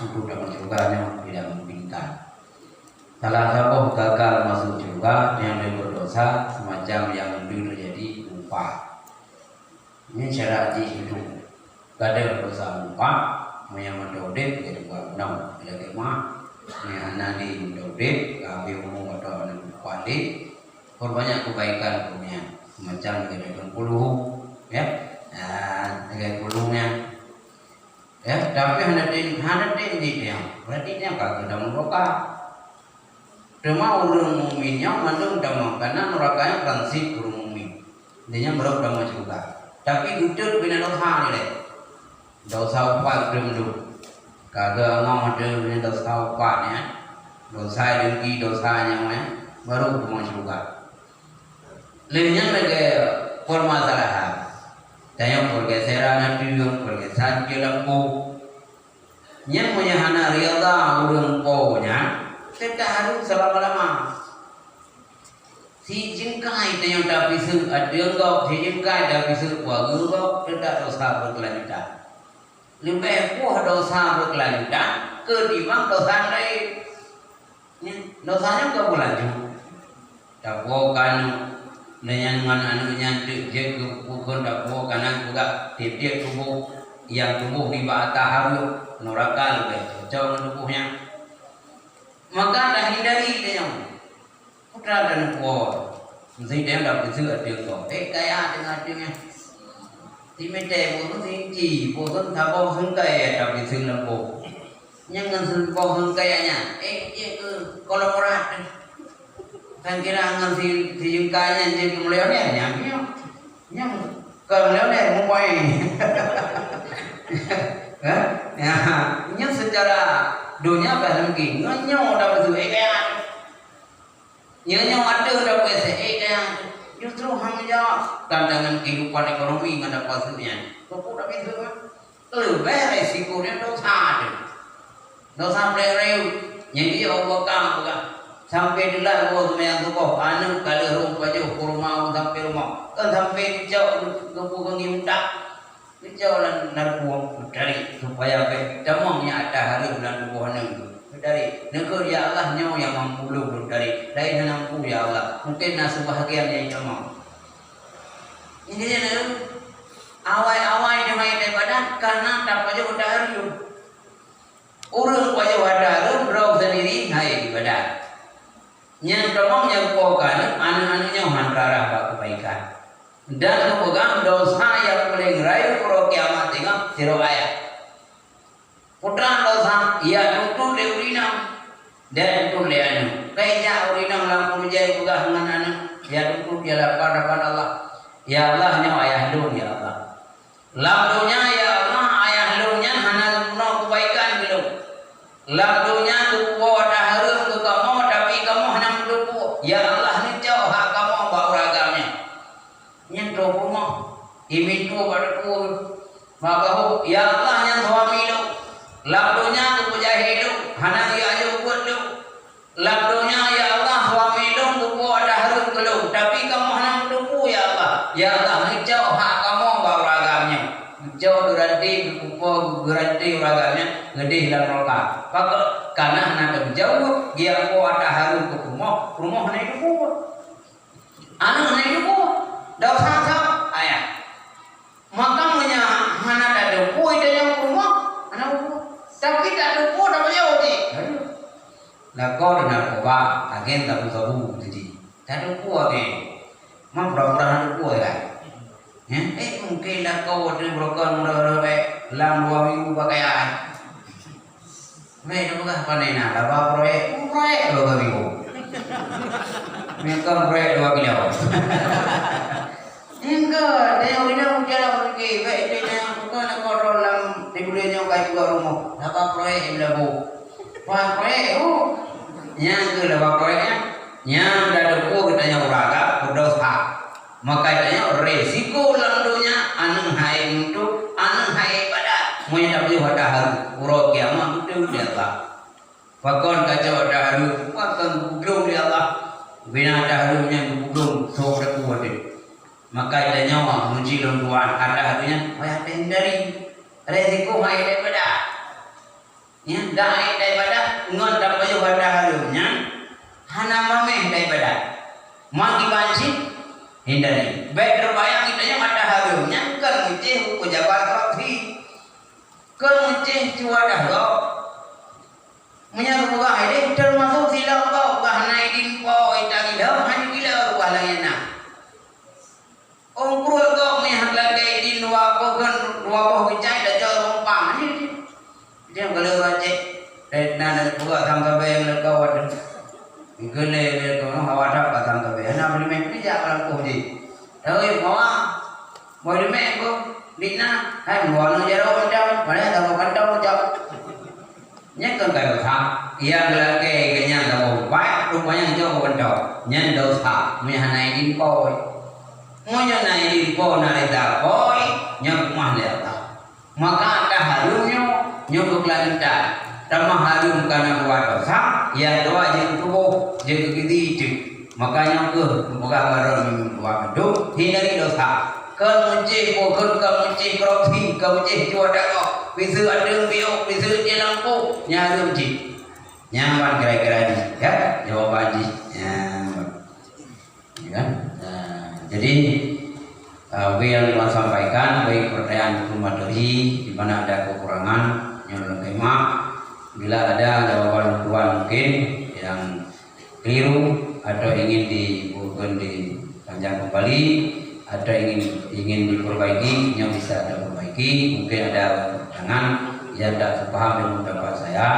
untuk dalam surganya tidak memungkinkan. Salah satu gagal masuk surga yang berdosa semacam yang dulu jadi lupa. Ini syarat hidup. Gak ada dosa lupa, yang mendodit jadi buat nong, jadi mah, yang nanti mendodit, kami umum atau lupa di, perbanyak kebaikan punya, semacam jadi puluh, ya, dengan puluhnya. Ya, tapi hadatin di dia, berarti dia kagak ada neraka. Cuma orang mukminnya mandung damang karena nerakanya transit orang mukmin. Dia berapa damang juga. Tapi gudur bina dosa ni deh. Dosa upat dulu. Kagak ngam ada bina dosa upatnya. Dosa dengki dosanya mana baru damang juga. Lainnya lagi permasalahan. Tayang pergeseran tuyung pergeseran kelampu. Yang punya hana riada urang pohnya, kita harus selama-lama. Si jengkai tayang dah bisu adengkau, si jengkai dah bisu wagurau, tidak dosa berkelanjutan. Lebih puah dosa berkelanjutan, ketimbang dosa lain. Dosanya kau berlanjut. Tak bukan dengan anunya dia bukan tak bukan kanan juga tiap tubuh yang tubuh di bawah harum neraka lebih cocok tubuhnya. Maka dah hindari dia putra dan puan. Mesti dia dapat sila dia tu. Kaya dengan dia. Timete pun tinggi, pun thabo hengkai dapat sila pun. Yang ngan pun hengkainya. Dia ke kolaborasi. Kan kira ngan si jengkainya jadi kemuliaan yang kemuliaan mumpai. Ya, ini secara dunia kan mungkin nyanyo dapat tu kaya, nyanyo ada dapat kaya. Justru hanya tantangan kehidupan ekonomi ngan dapat sebenarnya. Kau dapat tu kan? Lebih resikonya dosa bereu. Jadi Allah kan sampai di luar bawah yang tu kau anu kalau rumah jauh rumah sampai rumah kan sampai jauh kebukan minta jauh dan buang dari supaya demamnya ada hari bulan bulan itu dari negeri ya Allah nyawa yang mampu dari lain mampu ya Allah mungkin nasu bahagia yang demam ini dia awai demai daripada karena tak payah udah hari urang payah ada hari berau sendiri hai ibadah. Yang demam yang pokan anak-anaknya hantarah bak kebaikan dan pegang dosa yang paling rayu pro kiamat tengah siro ayat putra dosa ia tutur le urinam dan tutur le anu kaija urinam lampu menjadi pegah dengan anu ia tutur dia hadapan Allah ya Allah nya ayah lu ya Allah lampunya ya Allah ayah lu nya hana guna kebaikan belum lampunya tu wadah harum tu kamu tapi kamu hanya mendupu ya Allah ni jauh hak kamu bawa ragamnya nyentuh rumah imin tu pada tu maka ya Allah yang suami lu lampunya tu pujahid lu hana dia aja buat lu lampunya ya Allah suami lu tu wadah harum lu tapi kamu hanya mendupu ya Allah ni jauh hak kamu bawa ragamnya jauh garanti buku garanti ragamnya gede dalam neraka. Maka karena nak jauh dia ko ada harum ke rumah na itu ko. Anu na itu ko. Dosa sah ayat. Maka punya mana ada ko itu yang rumah, anak ko. Tapi tak ada ko dapat jauh je. Lah ko na ko ba agen tak tahu jadi. Tak ada ko agen. Mak pura-pura ada ko ya. Mungkin lah kau ada brokan murah-murah lam 2 minggu pakaian. Mereka bukan pandai nak apa proyek 2 minggu. Mereka proyek 2 kilo. Enggak, dia orang jalan pergi. Baik dia bukan korol lam di bulannya kayu juga rumah. Apa proyek bila bu? Wah proyek yang ke apa proyeknya? Yang dah ada bu katanya uraga berdosa. Maka katanya resiko landunya anu hai untuk anu hai pada mau yang dapat pada hari urut kiamat itu dia Allah. Pakon kacau ada hari pakon belum dia Allah. Bina ada harinya belum sobra kuat. Maka ada nyawa muji lombuan ada harinya ayat dari resiko hai daripada ya daripada ngon dapat pada harumnya hana mameh daripada maki banci hindari baik terbayang kita yang ada harumnya kan mucih pejabat rafi kan mucih cuadah lo menyaruh buka ini termasuk silau kau bukan naikin kau itang ilau hanya gila bukan lainnya ông kruol kau melihat lagi di luar kau kan luar kau kecai dah jauh rompang ini dia kalau rajin dan buka tangga bayang kau ada gele kau hawa dah tangga bayang nak beli mek ni jangan kau je tapi mau beli mek kau Dina, hai buat jauh macam mana dah kantau macam nhất con cài thang, yang lagi kenyang tahu, baik rupanya jauh kantau, nhân đâu thang, mày hàng này đi coi, ngôi nhà này đi coi này ta coi, nhưng mà lihat tak, maka anda harumnya, nyukuk lagi tak, sama harum karena buat dosa, yang doa jeung tubuh, jeung kiti makanya buka harum buat hidup, hindari dosa. Kemuncih pokok kemuncih krofi kemuncih cuaca kok bisa ada biok bisa jalan po nyarum ji nyaman kira-kira ni ya jawaban ji ya kan jadi yang telah sampaikan baik pertanyaan materi di mana ada kekurangan yang lengkap bila ada jawaban tuan mungkin yang keliru atau ingin dipanjang kembali ada ingin diperbaiki yang bisa diperbaiki mungkin ada pertanyaan yang tidak sepaham dengan pendapat saya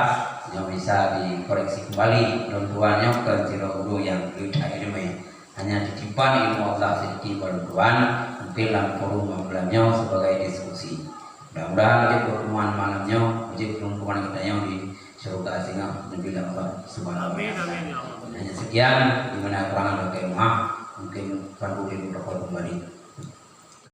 yang bisa dikoreksi kembali tuan-tuannya ke guru yang tidak ilmu hanya titipan ilmu Allah sedikit tuan mungkin dalam forum malamnya sebagai diskusi mudah-mudahan pertemuan malamnya menjadi pertemuan kita yang di surga sehingga menjadi Allah subhanahu wa ta'ala hanya sekian dimana kurangan bagi rumah mungkin Tuan boleh berdoa kembali.